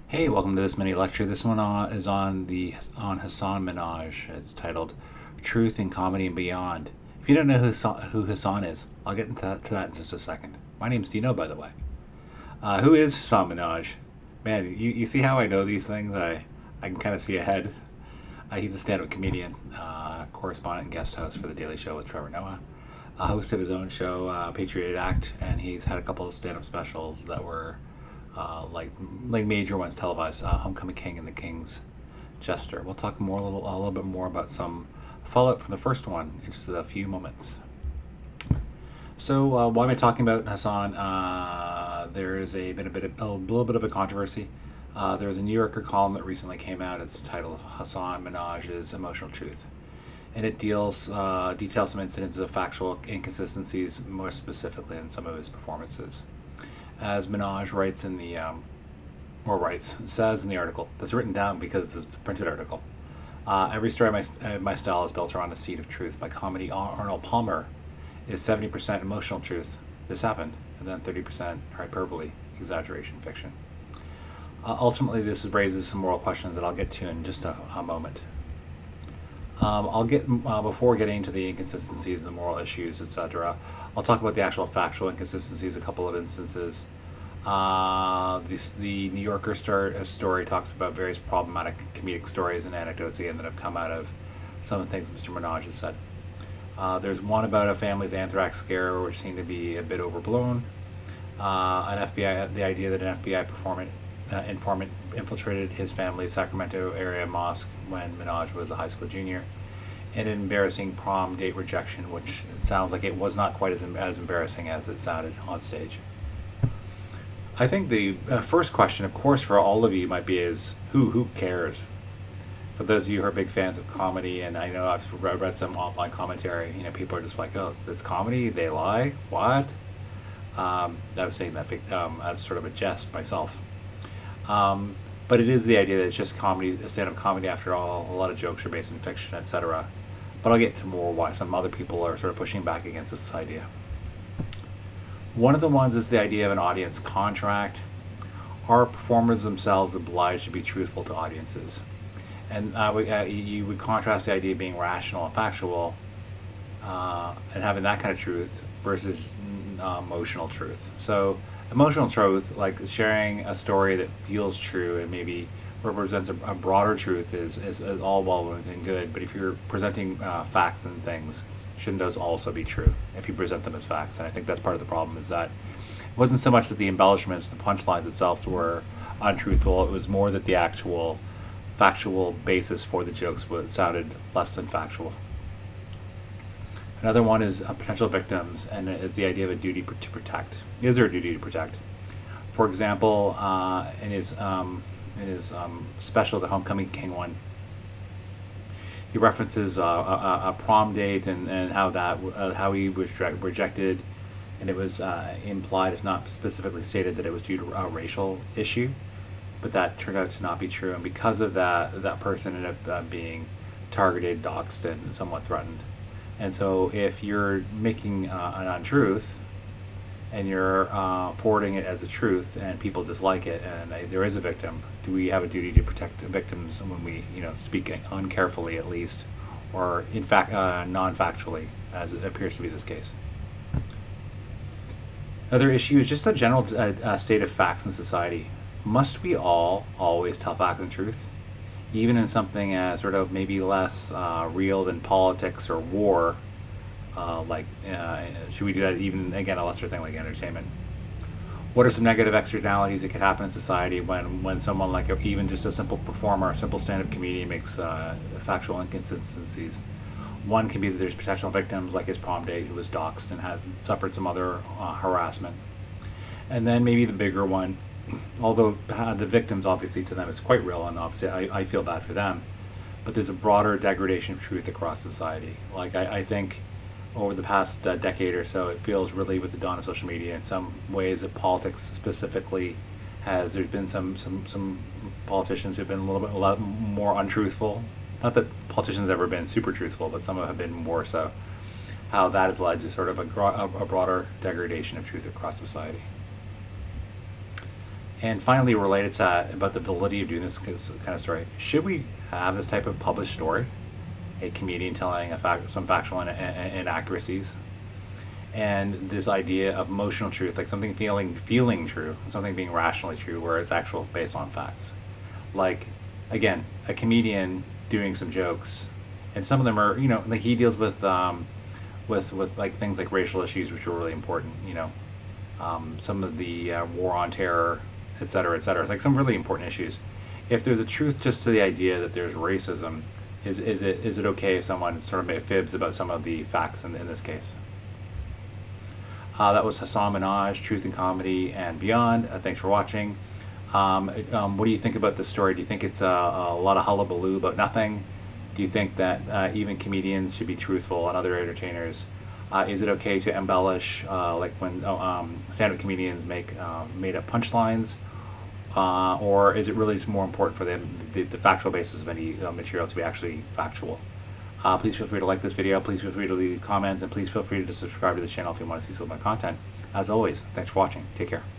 Hey, welcome to this mini lecture. This one is on Hasan Minhaj. It's titled "Truth in Comedy and Beyond." If you don't know who Hasan is, I'll get into that in just a second. My name's Dino, by the way. Who is Hasan Minhaj? Man, you see how I know these things? I can kind of see ahead. He's a stand-up comedian, correspondent and guest host for The Daily Show with Trevor Noah, a host of his own show, Patriot Act, and he's had a couple of stand-up specials that were like major ones televised. Homecoming King and the King's Jester. We'll talk a little bit more about some fallout from the first one in just a few moments. So why am I talking about Hassan? There is a little bit of a controversy. There was a New Yorker column that recently came out. It's titled "Hasan Minhaj's Emotional Truth," and it details some incidents of factual inconsistencies, more specifically in some of his performances. As Minhaj writes in the says in the article that's written down because it's a printed article. Every story my style is built around a seed of truth. My comedy Arnold Palmer is 70% emotional truth. This happened, and then 30% hyperbole, exaggeration, fiction. Ultimately, this raises some moral questions that I'll get to in just a moment. I'll get before getting into the inconsistencies, the moral issues, etc. I'll talk about the actual factual inconsistencies, a couple of instances. The New Yorker story talks about various problematic comedic stories and anecdotes again that have come out of some of the things Mr. Minhaj has said. There's one about a family's anthrax scare, which seemed to be a bit overblown. The idea that an informant infiltrated his family's Sacramento area mosque when Minhaj was a high school junior, and an embarrassing prom date rejection, which sounds like it was not quite as embarrassing as it sounded on stage. I think the first question, of course, for all of you might be is who cares? For those of you who are big fans of comedy, and I know I've read some online commentary, people are just like, oh, it's comedy, they lie, what? I was saying that as sort of a jest myself. But it is the idea that it's just comedy, stand-up comedy after all. A lot of jokes are based in fiction, etc. But I'll get to more why some other people are sort of pushing back against this idea. One of the ones is the idea of an audience contract. Are performers themselves obliged to be truthful to audiences? And you would contrast the idea of being rational and factual and having that kind of truth versus emotional truth. So emotional truth, like sharing a story that feels true and maybe represents a broader truth, is all well and good. But if you're presenting facts and things, shouldn't those also be true if you present them as facts? And I think that's part of the problem, is that it wasn't so much that the embellishments, the punchlines themselves were untruthful. It was more that the actual factual basis for the jokes sounded less than factual. Another one is potential victims, and it is the idea of a duty to protect. Is there a duty to protect? For example, in his special, the Homecoming King one, he references a prom date and how he was rejected, and it was implied, if not specifically stated, that it was due to a racial issue, but that turned out to not be true, and because of that, that person ended up being targeted, doxxed, and somewhat threatened. And so if you're making an untruth and you're forwarding it as a truth and people dislike it and there is a victim, do we have a duty to protect victims when we speak uncarefully, at least, or in fact non-factually, as it appears to be this case? Another issue is just the general state of facts in society. Must we all always tell facts and truth? Even in something as sort of maybe less real than politics or war, should we do that even, again, a lesser thing like entertainment? What are some negative externalities that could happen in society when someone like even just a simple performer, a simple stand-up comedian makes factual inconsistencies? One can be that there's potential victims, like his prom date, who was doxxed and had suffered some other harassment. And then maybe the bigger one, although the victims, obviously, to them it's quite real, and obviously I feel bad for them, but there's a broader degradation of truth across society. Like I think over the past decade or so, it feels really, with the dawn of social media, in some ways that politics specifically there's been some politicians who've been a lot more untruthful. Not that politicians have ever been super truthful, but some have been more so. How that has led to sort of a broader degradation of truth across society. And finally, related to that, about the validity of doing this kind of story, should we have this type of published story? A comedian telling some factual inaccuracies, and this idea of emotional truth, like something feeling true, something being rationally true, where it's actual based on facts. Like, again, a comedian doing some jokes, and some of them are, like he deals with like things like racial issues, which are really important. Some of the war on terror, et cetera, et cetera. Like some really important issues. If there's a truth just to the idea that there's racism, is it okay if someone sort of fibs about some of the facts in this case? That was Hasan, Minhaj, Truth and Comedy and Beyond. Thanks for watching. What do you think about this story? Do you think it's a lot of hullabaloo about nothing? Do you think that even comedians should be truthful and other entertainers? Is it okay to embellish, like when stand-up comedians make made-up punchlines? Or is it really just more important for the factual basis of any material to be actually factual? Please feel free to like this video, please feel free to leave comments, and please feel free to subscribe to this channel if you want to see some of my content. As always, thanks for watching. Take care.